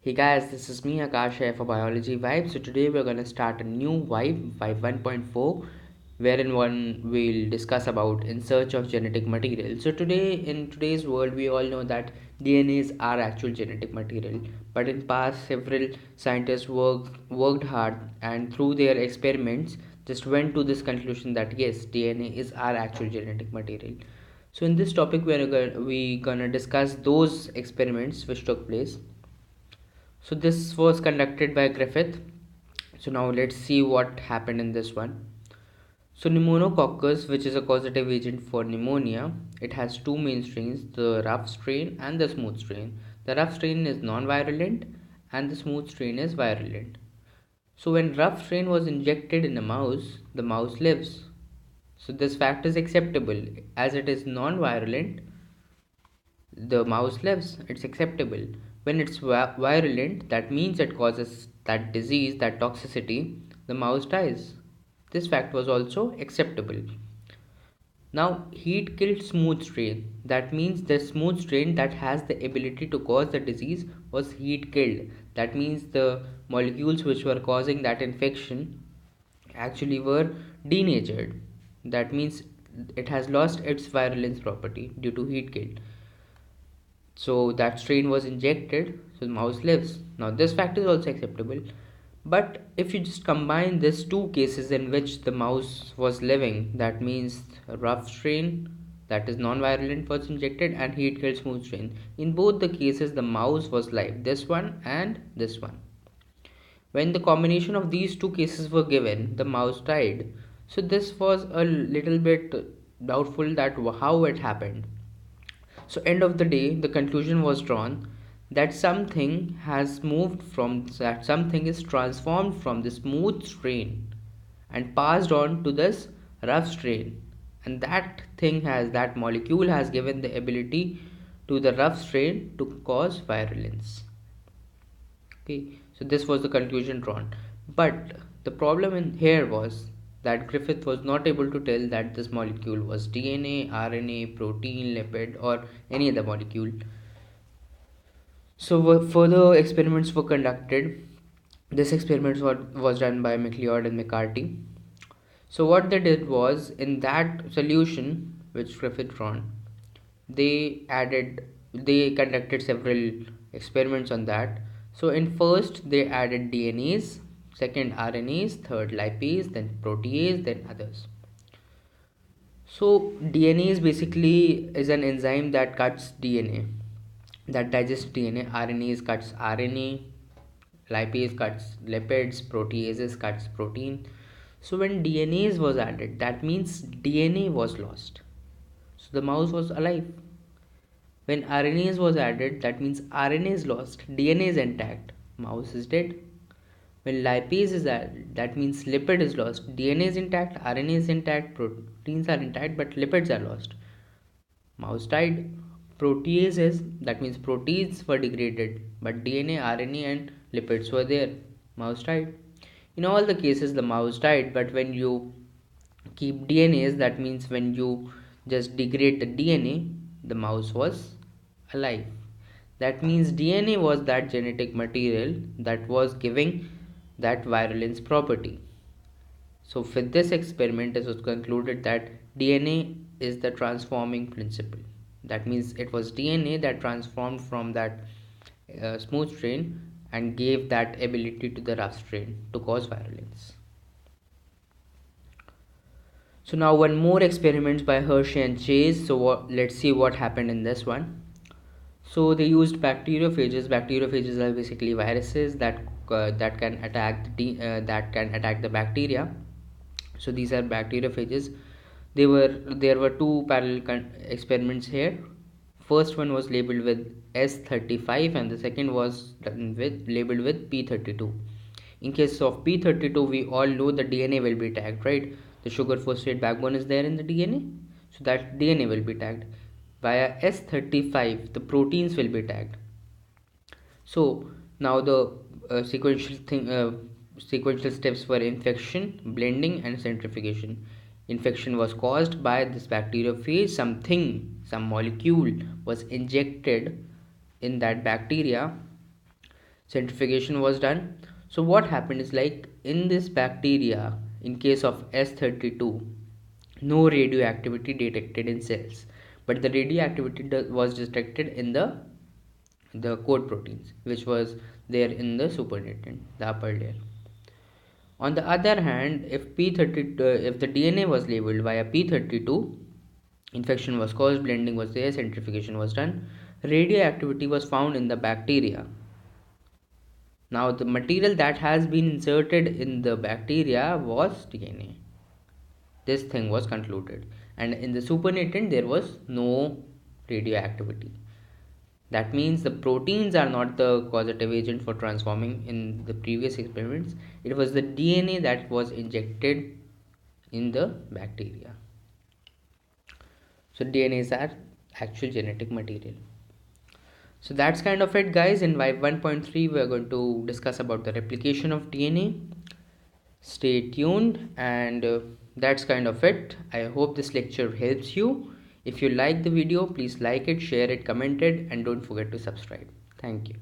Hey guys, this is me Akash here for Biology Vibe. So today we're gonna start a new Vibe 1.4, wherein we'll discuss about in search of genetic material. So today in today's world, we all know that DNAs are actual genetic material, but in past several scientists worked hard and through their experiments just went to this conclusion that yes, DNA is our actual genetic material. So in this topic, we gonna discuss those experiments which took place. So this was conducted by Griffith. So now let's see what happened in this one. So pneumococcus, which is a causative agent for pneumonia, it has two main strains, the rough strain and the smooth strain. The rough strain is non-virulent and the smooth strain is virulent. So when rough strain was injected in a mouse, the mouse lives. So this fact is acceptable as it is non-virulent. The mouse lives, it's acceptable. When it's virulent, that means it causes that disease, that toxicity, the mouse dies. This fact was also acceptable. Now heat killed smooth strain, that means the smooth strain that has the ability to cause the disease was heat killed. That means the molecules which were causing that infection actually were denatured. That means it has lost its virulence property due to heat kill. So that strain was injected, so the mouse lives. Now this fact is also acceptable. But if you just combine these two cases in which the mouse was living, that means a rough strain that is non-virulent was injected and heat killed smooth strain. In both the cases the mouse was live, this one and this one. When the combination of these two cases were given, the mouse died. So this was a little bit doubtful that how it happened. So end of the day, the conclusion was drawn that something has moved from that something is transformed from the smooth strain and passed on to this rough strain, and that molecule has given the ability to the rough strain to cause virulence. Okay, so this was the conclusion drawn, but the problem in here was that Griffith was not able to tell that this molecule was DNA, RNA, protein, lipid, or any other molecule. So further experiments were conducted. This experiment was done by Macleod and McCarty. So what they did was, in that solution which Griffith drawn, they conducted several experiments on that. So in first they added DNAs, second RNAs, third lipase, then protease, then others. So DNAs basically is an enzyme that cuts DNA, that digests DNA. RNAs cuts RNA, lipase cuts lipids, proteases cuts protein. So when DNAs was added, that means DNA was lost. So the mouse was alive. When RNAs was added, that means RNA is lost, DNA is intact, mouse is dead. When lipase is added, that means lipid is lost, DNA is intact, RNA is intact, proteins are intact, but lipids are lost, mouse died. Proteases, that means proteins were degraded, but DNA, RNA, and lipids were there, mouse died. In all the cases, the mouse died, but when you keep DNAs, that means when you just degrade the DNA, the mouse was alive. That means DNA was that genetic material that was giving that virulence property. So with this experiment, it was concluded that DNA is the transforming principle. That means it was DNA that transformed from that smooth strain and gave that ability to the rough strain to cause virulence. So now one more experiments by Hershey and Chase. So let's see what happened in this one. So they used bacteriophages. Bacteriophages are basically viruses that can attack the bacteria. So these are bacteriophages. There were two parallel experiments here. First one was labeled with S35 and the second was labeled with P32. In case of P32, we all know the DNA will be tagged, right? The sugar phosphate backbone is there in the DNA, so that DNA will be tagged. Via S35, the proteins will be tagged. So now the sequential steps were infection, blending, and centrifugation. Infection was caused by this bacteriophage. Some molecule was injected in that bacteria. Centrifugation was done. So what happened is, like, in this bacteria, in case of S32, no radioactivity detected in cells, but the radioactivity was detected in the coat proteins, which was there in the supernatant, the upper layer. On the other hand, if the DNA was labeled via P32, infection was caused, blending was there, centrifugation was done, radioactivity was found in the bacteria. Now, the material that has been inserted in the bacteria was DNA. This thing was concluded. And in the supernatant, there was no radioactivity. That means the proteins are not the causative agent for transforming in the previous experiments. It was the DNA that was injected in the bacteria. So DNA is our actual genetic material. So that's kind of it, guys. In Vibe 1.3, we're going to discuss about the replication of DNA. Stay tuned, and that's kind of it. I hope this lecture helps you. If you like the video, please like it, share it, comment it, and don't forget to subscribe. Thank you.